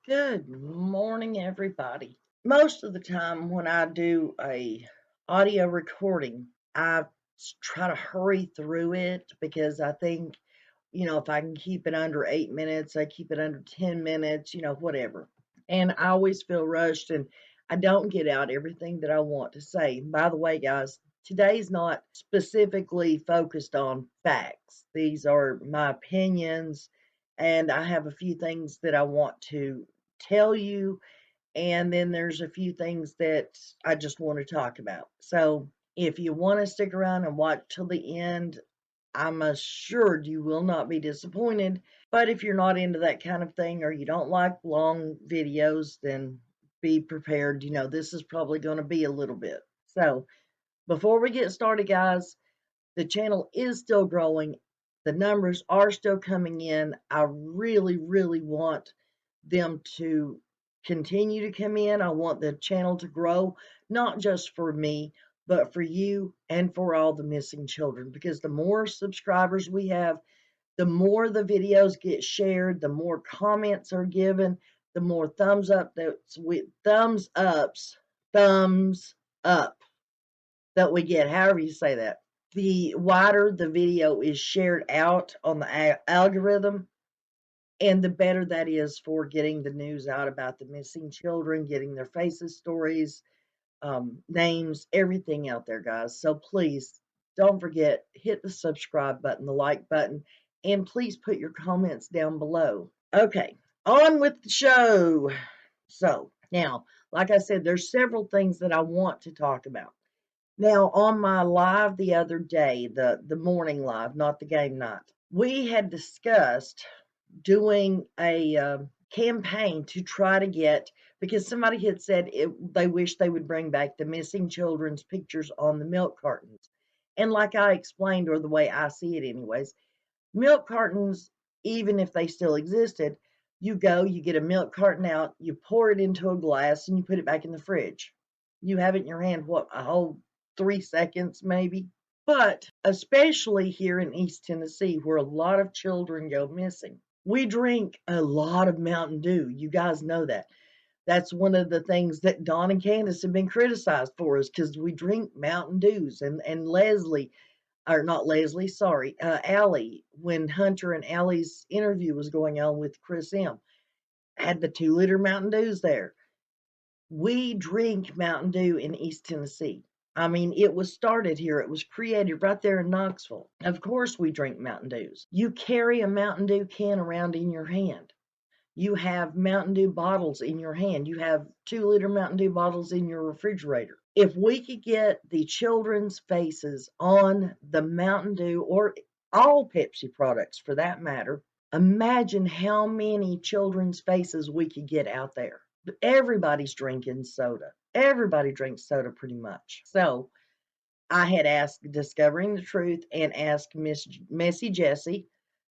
Good morning, everybody. Most of the time when I do a audio recording, I try to hurry through it because I think, if I can keep it under 8 minutes, I keep it under 10 minutes, whatever. And I always feel rushed and I don't get out everything that I want to say. By the way, guys, today's not specifically focused on facts. These are my opinions, and I have a few things that I want to tell you, and then there's a few things that I just want to talk about. So if you want to stick around and watch till the end, I'm assured you will not be disappointed. But if you're not into that kind of thing or you don't like long videos, then be prepared. This is probably going to be a little bit. So before we get started, guys, the channel is still growing. The numbers are still coming in. I really, really want them to continue to come in. I want the channel to grow, not just for me, but for you and for all the missing children. Because the more subscribers we have, the more the videos get shared, the more comments are given, the more thumbs up that we get, however you say that. The wider the video is shared out on the algorithm, and the better that is for getting the news out about the missing children, getting their faces, stories, names, everything out there, guys. So please don't forget, hit the subscribe button, the like button, and please put your comments down below. Okay, on with the show. So now, like I said, there's several things that I want to talk about. Now, on my live the other day, the morning live, not the game night, we had discussed doing a campaign to try to get, because somebody had said they wish they would bring back the missing children's pictures on the milk cartons. And like I explained, or the way I see it anyways, milk cartons, even if they still existed, you get a milk carton out, you pour it into a glass, and you put it back in the fridge. You have it in your hand, what, a whole 3 seconds maybe? But especially here in East Tennessee, where a lot of children go missing, we drink a lot of Mountain Dew. You guys know that. That's one of the things that Don and Candus have been criticized for, is because we drink Mountain Dews. And Leslie, or not Leslie, sorry, Allie, when Hunter and Allie's interview was going on with Chris M., had the 2 liter Mountain Dews there. We drink Mountain Dew in East Tennessee. I mean, it was started here. It was created right there in Knoxville. Of course, we drink Mountain Dews. You carry a Mountain Dew can around in your hand. You have Mountain Dew bottles in your hand. You have 2 liter Mountain Dew bottles in your refrigerator. If we could get the children's faces on the Mountain Dew, or all Pepsi products for that matter, imagine how many children's faces we could get out there. Everybody's drinking soda. Everybody drinks soda pretty much. So I had asked Discovering the Truth and asked Miss Messy Jessie,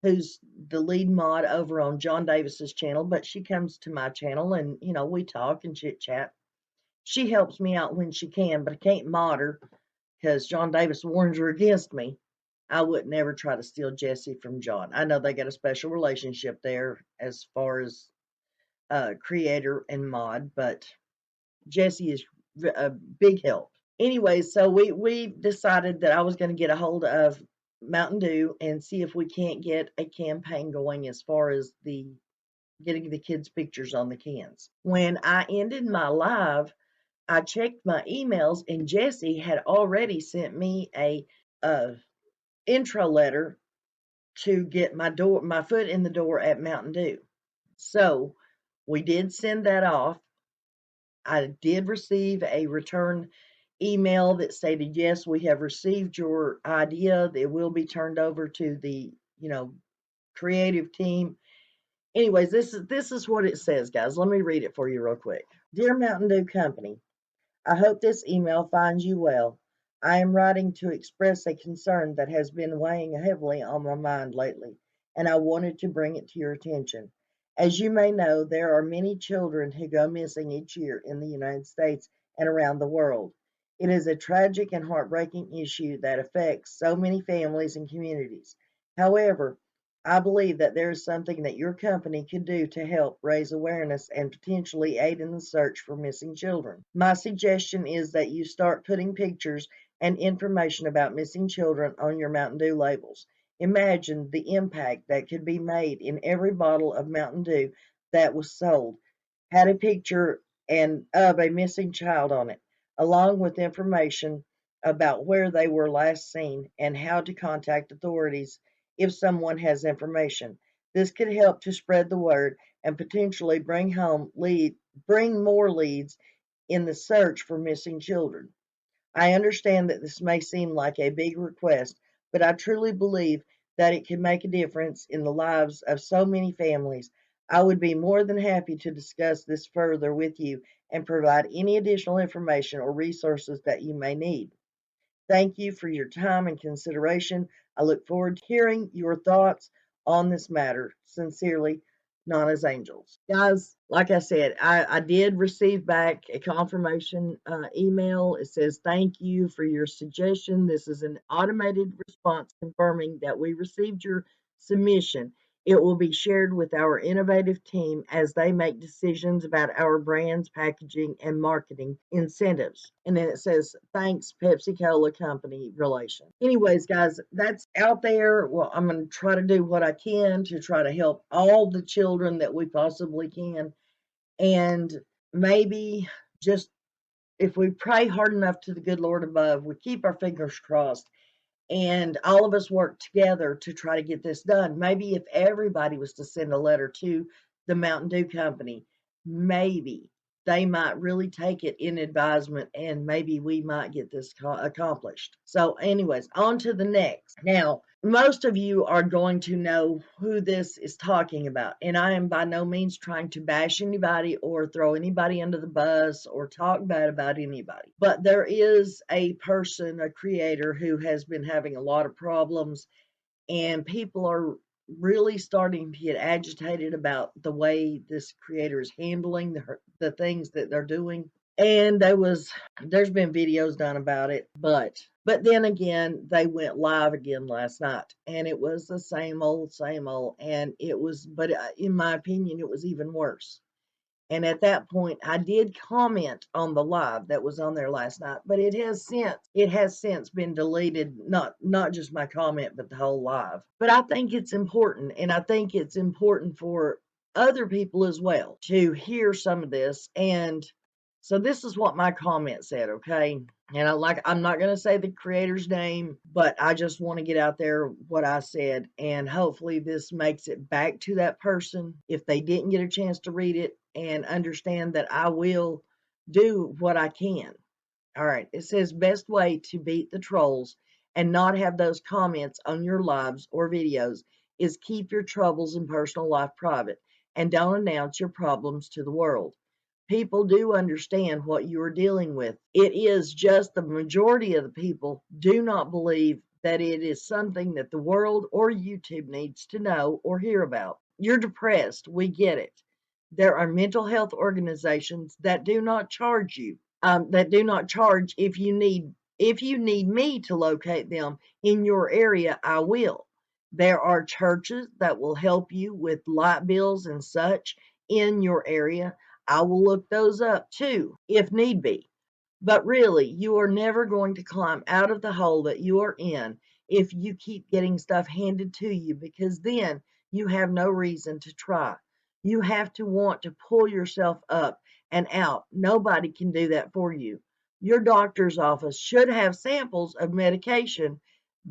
who's the lead mod over on John Davis's channel, but she comes to my channel and, we talk and chit chat. She helps me out when she can, but I can't mod her because John Davis warns her against me. I would never try to steal Jessie from John. I know they got a special relationship there as far as creator and mod, but Jessie is a big help. Anyway, so we decided that I was going to get a hold of Mountain Dew and see if we can't get a campaign going as far as the getting the kids' pictures on the cans. When I ended my live, I checked my emails, and Jessie had already sent me a intro letter to get my foot in the door at Mountain Dew. So we did send that off. I did receive a return email that stated, yes, we have received your idea. It will be turned over to the, creative team. Anyways, this is what it says, guys. Let me read it for you real quick. Dear Mountain Dew Company, I hope this email finds you well. I am writing to express a concern that has been weighing heavily on my mind lately, and I wanted to bring it to your attention. As you may know, there are many children who go missing each year in the United States and around the world. It is a tragic and heartbreaking issue that affects so many families and communities. However, I believe that there is something that your company could do to help raise awareness and potentially aid in the search for missing children. My suggestion is that you start putting pictures and information about missing children on your Mountain Dew labels. Imagine the impact that could be made in every bottle of Mountain Dew that was sold had a picture and of a missing child on it, along with information about where they were last seen and how to contact authorities if someone has information. This could help to spread the word and potentially bring more leads in the search for missing children. I understand that this may seem like a big request, but I truly believe that it can make a difference in the lives of so many families. I would be more than happy to discuss this further with you and provide any additional information or resources that you may need. Thank you for your time and consideration. I look forward to hearing your thoughts on this matter. Sincerely, Nana's Angels. Guys, like I said, I did receive back a confirmation email. It says, thank you for your suggestion. This is an automated response confirming that we received your submission. It will be shared with our innovative team as they make decisions about our brands, packaging, and marketing incentives. And then it says, thanks, Pepsi Cola Company relation. Anyways, guys, that's out there. Well, I'm going to try to do what I can to try to help all the children that we possibly can. And maybe just if we pray hard enough to the good Lord above, we keep our fingers crossed and all of us work together to try to get this done. Maybe if everybody was to send a letter to the Mountain Dew Company, maybe they might really take it in advisement and maybe we might get this accomplished. So, anyways, on to the next. Now, most of you are going to know who this is talking about, and I am by no means trying to bash anybody or throw anybody under the bus or talk bad about anybody. But there is a person, a creator, who has been having a lot of problems, and people are really starting to get agitated about the way this creator is handling the things that they're doing. And there's been videos done about it, but then again, they went live again last night, and it was the same old, and but in my opinion, it was even worse. And at that point, I did comment on the live that was on there last night, but it has since been deleted. Not just my comment, but the whole live. But I think it's important, and I think it's important for other people as well to hear some of this. And so this is what my comment said, okay? And I'm not going to say the creator's name, but I just want to get out there what I said. And hopefully this makes it back to that person if they didn't get a chance to read it and understand that I will do what I can. All right. It says best way to beat the trolls and not have those comments on your lives or videos is keep your troubles and personal life private and don't announce your problems to the world. People do understand what you are dealing with. It is just the majority of the people do not believe that it is something that the world or YouTube needs to know or hear about. You're depressed. We get it. There are mental health organizations that do not charge if you need me to locate them in your area. I will. There are churches that will help you with light bills and such in your area. I will look those up too, if need be. But really, you are never going to climb out of the hole that you are in if you keep getting stuff handed to you, because then you have no reason to try. You have to want to pull yourself up and out. Nobody can do that for you. Your doctor's office should have samples of medication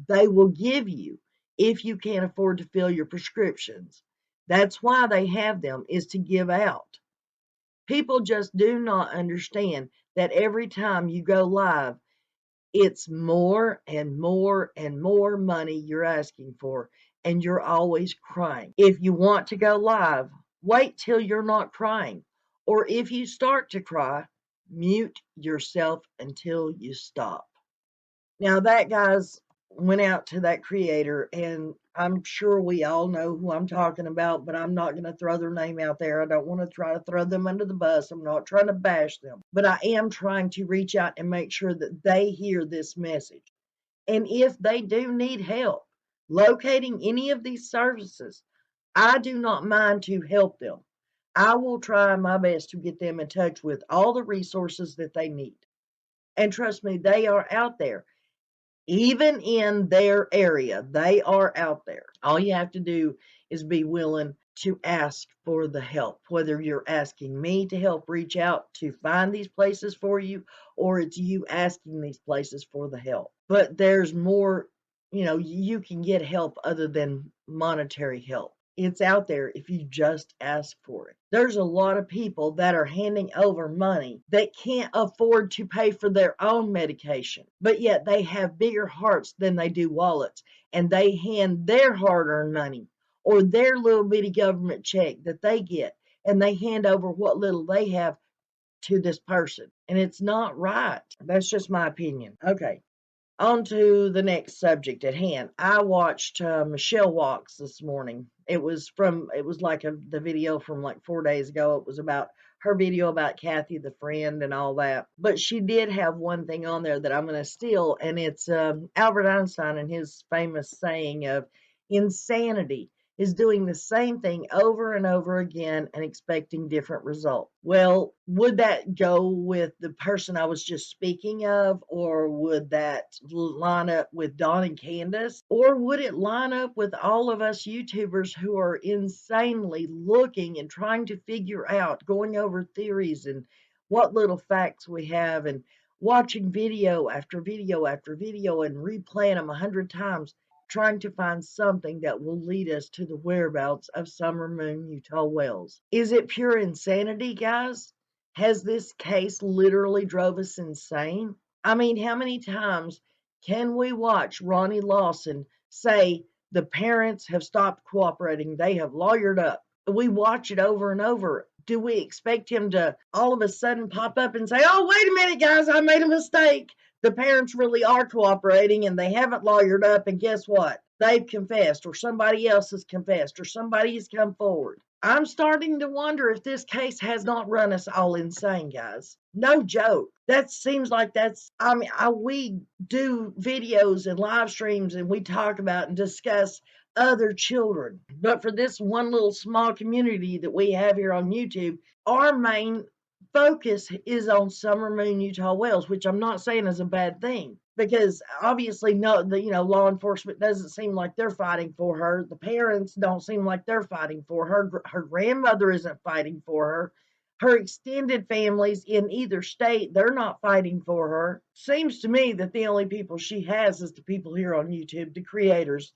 they will give you if you can't afford to fill your prescriptions. That's why they have them, is to give out. People just do not understand that every time you go live, it's more and more and more money you're asking for, and you're always crying. If you want to go live, wait till you're not crying. Or if you start to cry, mute yourself until you stop. Now that, guys, went out to that creator, and I'm sure we all know who I'm talking about, but I'm not going to throw their name out there. I don't want to try to throw them under the bus. I'm not trying to bash them, but I am trying to reach out and make sure that they hear this message. And if they do need help, locating any of these services, I do not mind to help them. I will try my best to get them in touch with all the resources that they need. And trust me, they are out there. Even in their area, they are out there. All you have to do is be willing to ask for the help, whether you're asking me to help reach out to find these places for you, or it's you asking these places for the help. But there's more, you can get help other than monetary help. It's out there if you just ask for it. There's a lot of people that are handing over money that can't afford to pay for their own medication, but yet they have bigger hearts than they do wallets, and they hand their hard-earned money or their little bitty government check that they get, and they hand over what little they have to this person. And it's not right. That's just my opinion. Okay. On to the next subject at hand. I watched Michelle Walks this morning. It was like the video from like 4 days ago. It was about her video about Kathy the friend and all that. But she did have one thing on there that I'm going to steal, and it's Albert Einstein and his famous saying of insanity is doing the same thing over and over again and expecting different results. Well, would that go with the person I was just speaking of, or would that line up with Don and Candus, or would it line up with all of us YouTubers who are insanely looking and trying to figure out, going over theories and what little facts we have, and watching video after video after video and replaying them 100 times, trying to find something that will lead us to the whereabouts of Summer Moon Utah wells? Is it pure insanity, guys? Has this case literally drove us insane? I mean, how many times can we watch Ronnie Lawson say the parents have stopped cooperating, they have lawyered up? We watch it over and over. Do we expect him to all of a sudden pop up and say, oh, wait a minute, guys, I made a mistake? The parents really are cooperating and they haven't lawyered up, and guess what? They've confessed, or somebody else has confessed, or somebody has come forward. I'm starting to wonder if this case has not run us all insane, guys. No joke. That seems like we do videos and live streams and we talk about and discuss other children. But for this one little small community that we have here on YouTube, our main focus is on Summer Moon Utah wells, which I'm not saying is a bad thing, because obviously law enforcement doesn't seem like they're fighting for her. The parents don't seem like they're fighting for her. Her grandmother isn't fighting for her. Her extended families in either state, they're not fighting for her. Seems to me that the only people she has is the people here on YouTube, the creators,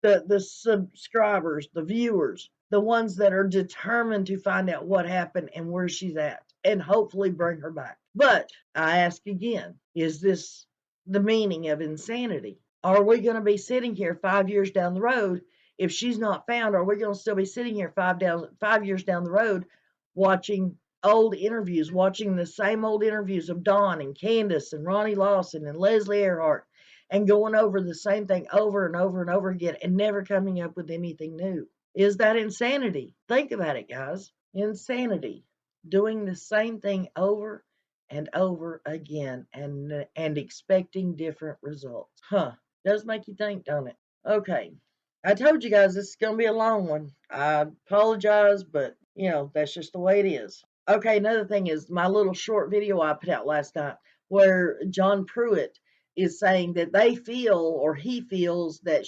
the subscribers, the viewers, the ones that are determined to find out what happened and where she's at, and hopefully bring her back. But I ask again, is this the meaning of insanity? Are we going to be sitting here 5 years down the road? If she's not found, are we going to still be sitting here 5 years down the road watching old interviews, watching the same old interviews of Don and Candus and Ronnie Lawson and Leslie Earhart, and going over the same thing over and over and over again and never coming up with anything new? Is that insanity? Think about it, guys. Insanity. Doing the same thing over and over again and expecting different results. Does make you think, don't it? Okay. I told you guys this is going to be a long one. I apologize, but that's just the way it is. Okay, another thing is my little short video I put out last night where John Pruitt is saying that they feel, or he feels, that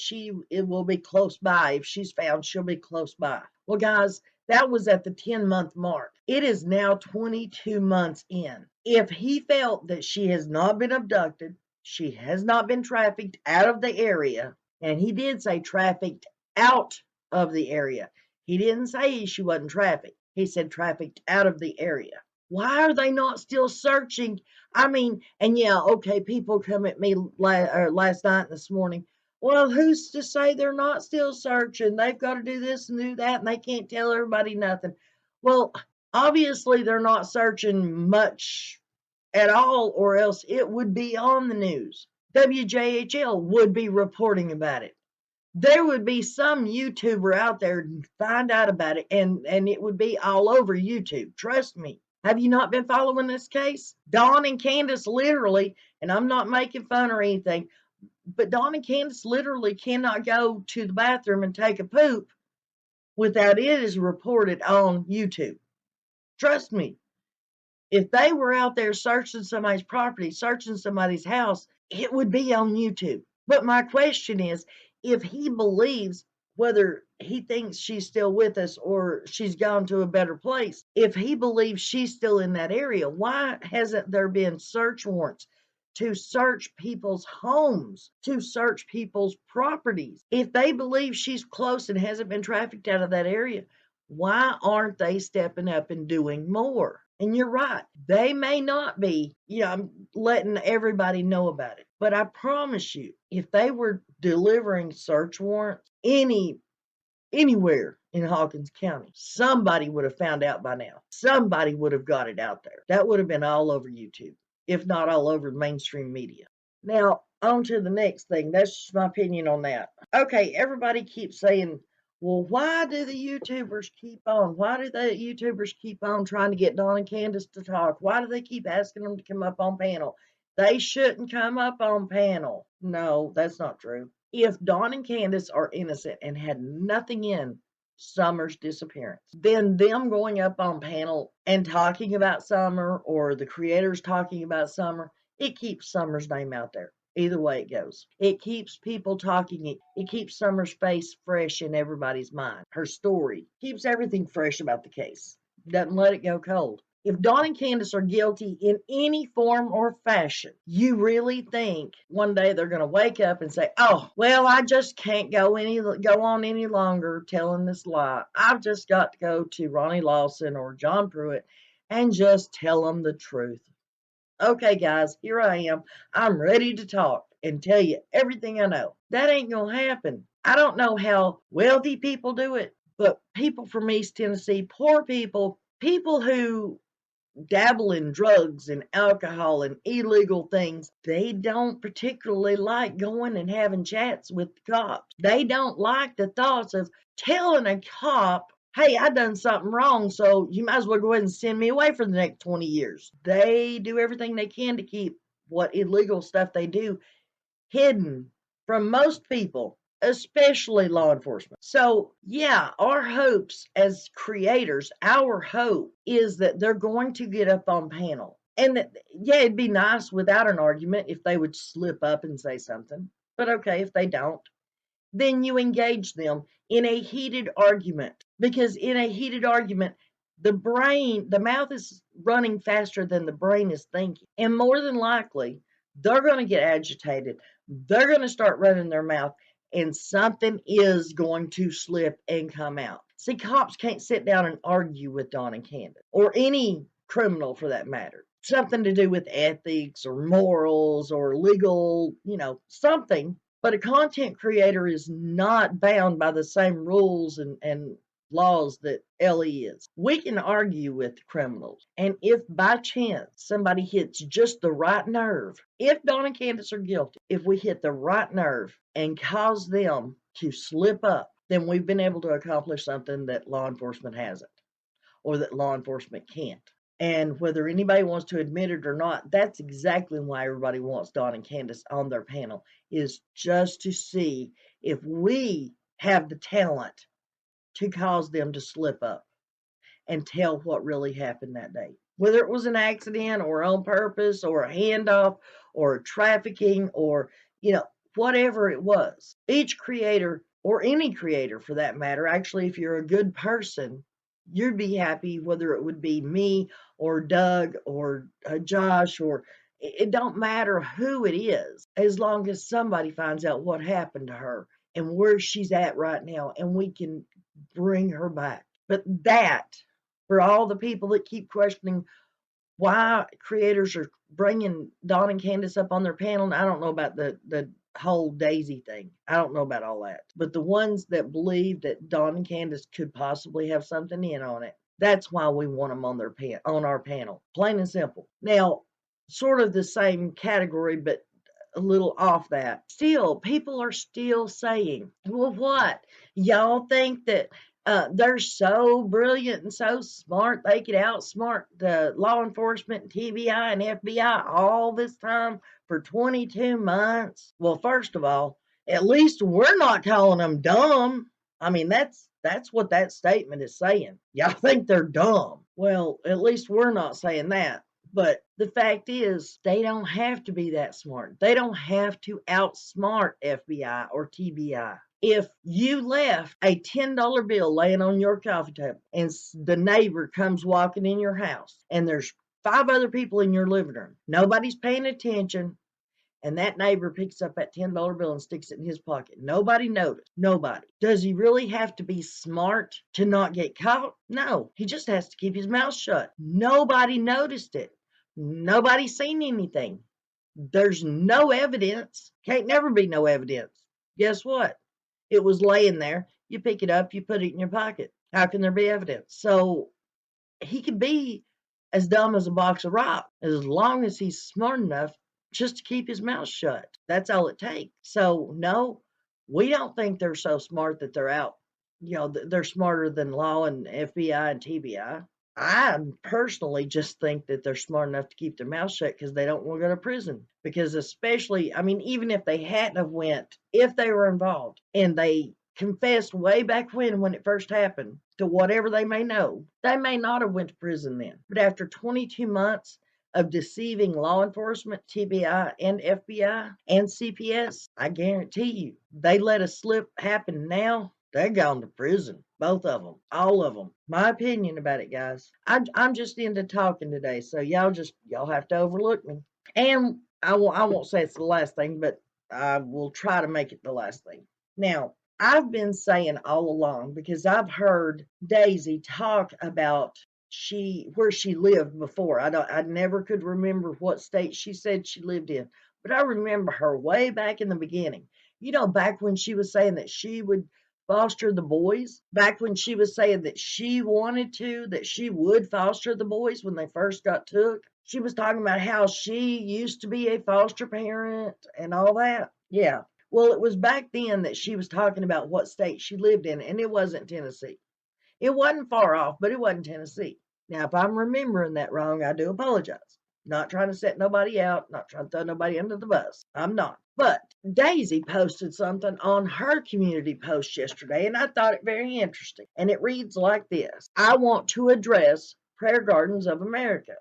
it will be close by. If she's found, she'll be close by. Well, guys, that was at the 10-month mark. It is now 22 months in. If he felt that she has not been abducted, she has not been trafficked out of the area, and he did say trafficked out of the area. He didn't say she wasn't trafficked. He said trafficked out of the area. Why are they not still searching? I mean, and yeah, okay, people come at me last night and this morning. Well, who's to say they're not still searching? They've got to do this and do that, and they can't tell everybody nothing. Well, obviously they're not searching much at all, or else it would be on the news. WJHL would be reporting about it. There would be some YouTuber out there to find out about it, and it would be all over YouTube. Trust me. Have you not been following this case? Don and Candus literally, and I'm not making fun or anything, But Don and Candus literally cannot go to the bathroom and take a poop without it is reported on YouTube. Trust me, if they were out there searching somebody's property, searching somebody's house, it would be on YouTube. But my question is, if he believes, whether he thinks she's still with us or she's gone to a better place, if he believes she's still in that area, why hasn't there been search warrants to search people's homes, to search people's properties? If they believe she's close and hasn't been trafficked out of that area, why aren't they stepping up and doing more? And you're right, they may not be, I'm letting everybody know about it. But I promise you, if they were delivering search warrants anywhere in Hawkins County, somebody would have found out by now. Somebody would have got it out there. That would have been all over YouTube, if not all over mainstream media. Now, on to the next thing. That's just my opinion on that. Okay, everybody keeps saying, well, why do the YouTubers keep on? Why do the YouTubers keep on trying to get Don and Candus to talk? Why do they keep asking them to come up on panel? They shouldn't come up on panel. No, that's not true. If Don and Candus are innocent and had nothing in Summer's disappearance, then them going up on panel and talking about Summer, or the creators talking about Summer, it keeps Summer's name out there. Either way it goes, it keeps people talking. It keeps Summer's face fresh in everybody's mind. Her story keeps everything fresh about the case. Doesn't let it go cold. If Don and Candus are guilty in any form or fashion, you really think one day they're going to wake up and say, oh, well, I just can't go on any longer telling this lie. I've just got to go to Ronnie Lawson or John Pruitt and just tell them the truth. Okay, guys, here I am. I'm ready to talk and tell you everything I know. That ain't going to happen. I don't know how wealthy people do it, but people from East Tennessee, poor people, people who dabble in drugs and alcohol and illegal things, they don't particularly like going and having chats with the cops. They don't like the thoughts of telling a cop, hey, I done something wrong, so you might as well go ahead and send me away for the next 20 years. They do everything they can to keep what illegal stuff they do hidden from most people, especially law enforcement. So, yeah, our hopes as creators, our hope is that they're going to get up on panel. And that, yeah, it'd be nice without an argument if they would slip up and say something. But okay, if they don't, then you engage them in a heated argument. Because in a heated argument, the mouth is running faster than the brain is thinking. And more than likely, they're going to get agitated. They're going to start running their mouth, and something is going to slip and come out. See, cops can't sit down and argue with Don and Candus, or any criminal for that matter. Something to do with ethics or morals or legal, something. But a content creator is not bound by the same rules and laws that Ellie is. We can argue with criminals, and if by chance somebody hits just the right nerve, if Don and Candus are guilty, if we hit the right nerve and cause them to slip up, then we've been able to accomplish something that law enforcement hasn't, or that law enforcement can't. And whether anybody wants to admit it or not, that's exactly why everybody wants Don and Candus on their panel, is just to see if we have the talent to cause them to slip up and tell what really happened that day. Whether it was an accident or on purpose or a handoff or trafficking or, whatever it was. Each creator, or any creator for that matter, actually, if you're a good person, you'd be happy whether it would be me or Doug or Josh, or it don't matter who it is, as long as somebody finds out what happened to her and where she's at right now, and we can bring her back. But that, for all the people that keep questioning why creators are bringing Don and Candus up on their panel, and I don't know about the whole Daisy thing. I don't know about all that. But the ones that believe that Don and Candus could possibly have something in on it, that's why we want them on our panel. Plain and simple. Now, sort of the same category, but a little off that. Still, people are still saying, well, what? Y'all think that They're so brilliant and so smart, they could outsmart the law enforcement, TBI, and FBI all this time for 22 months. Well, first of all, at least we're not calling them dumb. I mean, that's what that statement is saying. Y'all think they're dumb. Well, at least we're not saying that. But the fact is, they don't have to be that smart. They don't have to outsmart FBI or TBI. If you left a $10 bill laying on your coffee table and the neighbor comes walking in your house and there's 5 other people in your living room, nobody's paying attention, and that neighbor picks up that $10 bill and sticks it in his pocket. Nobody noticed. Nobody. Does he really have to be smart to not get caught? No. He just has to keep his mouth shut. Nobody noticed it. Nobody seen anything. There's no evidence. Can't never be no evidence. Guess what? It was laying there. You pick it up, you put it in your pocket. How can there be evidence? So he could be as dumb as a box of rocks as long as he's smart enough just to keep his mouth shut. That's all it takes. So no, we don't think they're so smart that they're out. They're smarter than law and FBI and TBI. I personally just think that they're smart enough to keep their mouth shut because they don't want to go to prison. Because especially, I mean, even if they hadn't have went, if they were involved and they confessed way back when it first happened to whatever they may know, they may not have went to prison then. But after 22 months of deceiving law enforcement, TBI and FBI and CPS, I guarantee you, they let a slip happen now, they're going to prison. Both of them. All of them. My opinion about it, guys. I'm just into talking today, so y'all have to overlook me. And I won't say it's the last thing, but I will try to make it the last thing. Now, I've been saying all along, because I've heard Daisy talk about where she lived before. I never could remember what state she said she lived in, but I remember her way back in the beginning. Back when she was saying that she would foster the boys, back when she was saying that she wanted to, that she would foster the boys when they first got took. She was talking about how she used to be a foster parent and all that. Yeah. Well, it was back then that she was talking about what state she lived in, and it wasn't Tennessee. It wasn't far off, but it wasn't Tennessee. Now, if I'm remembering that wrong, I do apologize. Not trying to set nobody out, not trying to throw nobody under the bus. I'm not. But Daisy posted something on her community post yesterday, and I thought it very interesting. And it reads like this. I want to address Prayer Gardens of America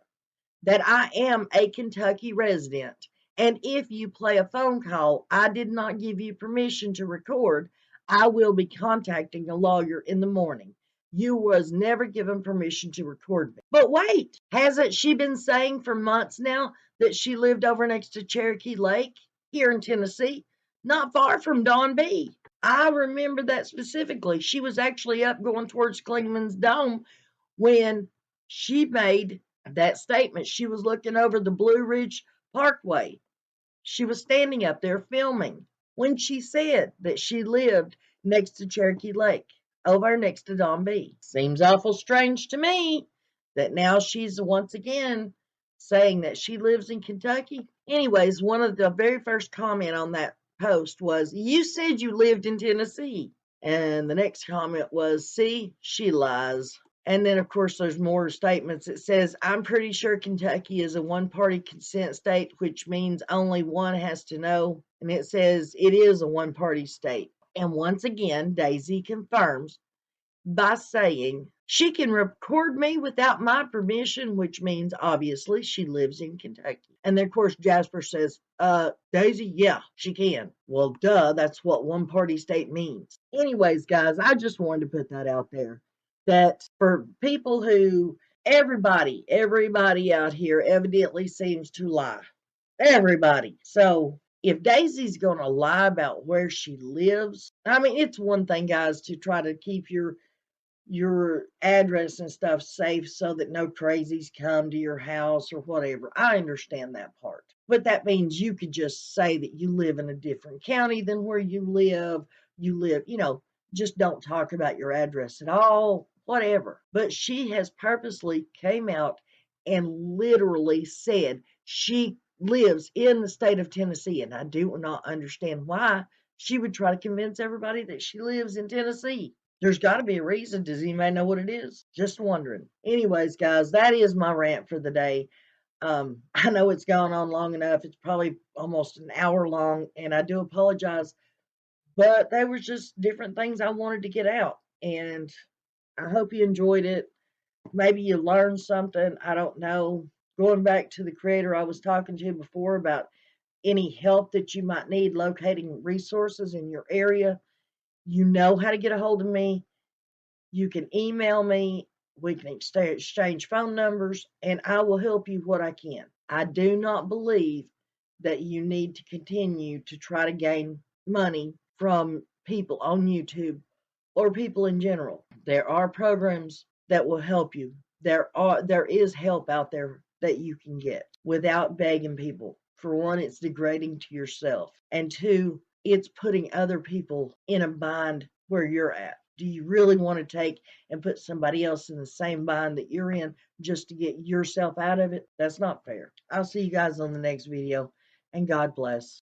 that I am a Kentucky resident, and if you play a phone call I did not give you permission to record, I will be contacting a lawyer in the morning. You was never given permission to record me. But wait, hasn't she been saying for months now that she lived over next to Cherokee Lake here in Tennessee, not far from Don B? I remember that specifically. She was actually up going towards Klingman's Dome when she made that statement. She was looking over the Blue Ridge Parkway. She was standing up there filming when she said that she lived next to Cherokee Lake, over next to Don B. Seems awful strange to me that now she's once again saying that she lives in Kentucky. Anyways, one of the very first comment on that post was, "You said you lived in Tennessee." And the next comment was, "See, she lies." And then, of course, there's more statements. It says, "I'm pretty sure Kentucky is a one-party consent state, which means only one has to know." And it says it is a one-party state. And once again, Daisy confirms by saying she can record me without my permission, which means obviously she lives in Kentucky. And then, of course, Jasper says, Daisy, yeah, she can. Well, duh, that's what one-party state means. Anyways, guys, I just wanted to put that out there. That for people who, everybody out here evidently seems to lie. Everybody. So if Daisy's going to lie about where she lives, I mean, it's one thing, guys, to try to keep your address and stuff safe so that no crazies come to your house or whatever. I understand that part. But that means you could just say that you live in a different county than where you live. Just don't talk about your address at all, whatever. But she has purposely came out and literally said she lives in the state of Tennessee, and I do not understand why she would try to convince everybody that she lives in Tennessee. There's got to be a reason. Does anybody know what it is? Just wondering. Anyways, guys, that is my rant for the day. I know it's gone on long enough. It's probably almost an hour long, and I do apologize. But they were just different things I wanted to get out. And I hope you enjoyed it. Maybe you learned something. I don't know. Going back to the creator I was talking to before about any help that you might need locating resources in your area, you know how to get a hold of me. You can email me. We can exchange phone numbers, and I will help you what I can. I do not believe that you need to continue to try to gain money from people on YouTube or people in general. There are programs that will help you. There is help out there that you can get without begging people. For one, it's degrading to yourself. And two, it's putting other people in a bind where you're at. Do you really want to take and put somebody else in the same bind that you're in just to get yourself out of it? That's not fair. I'll see you guys on the next video, and God bless.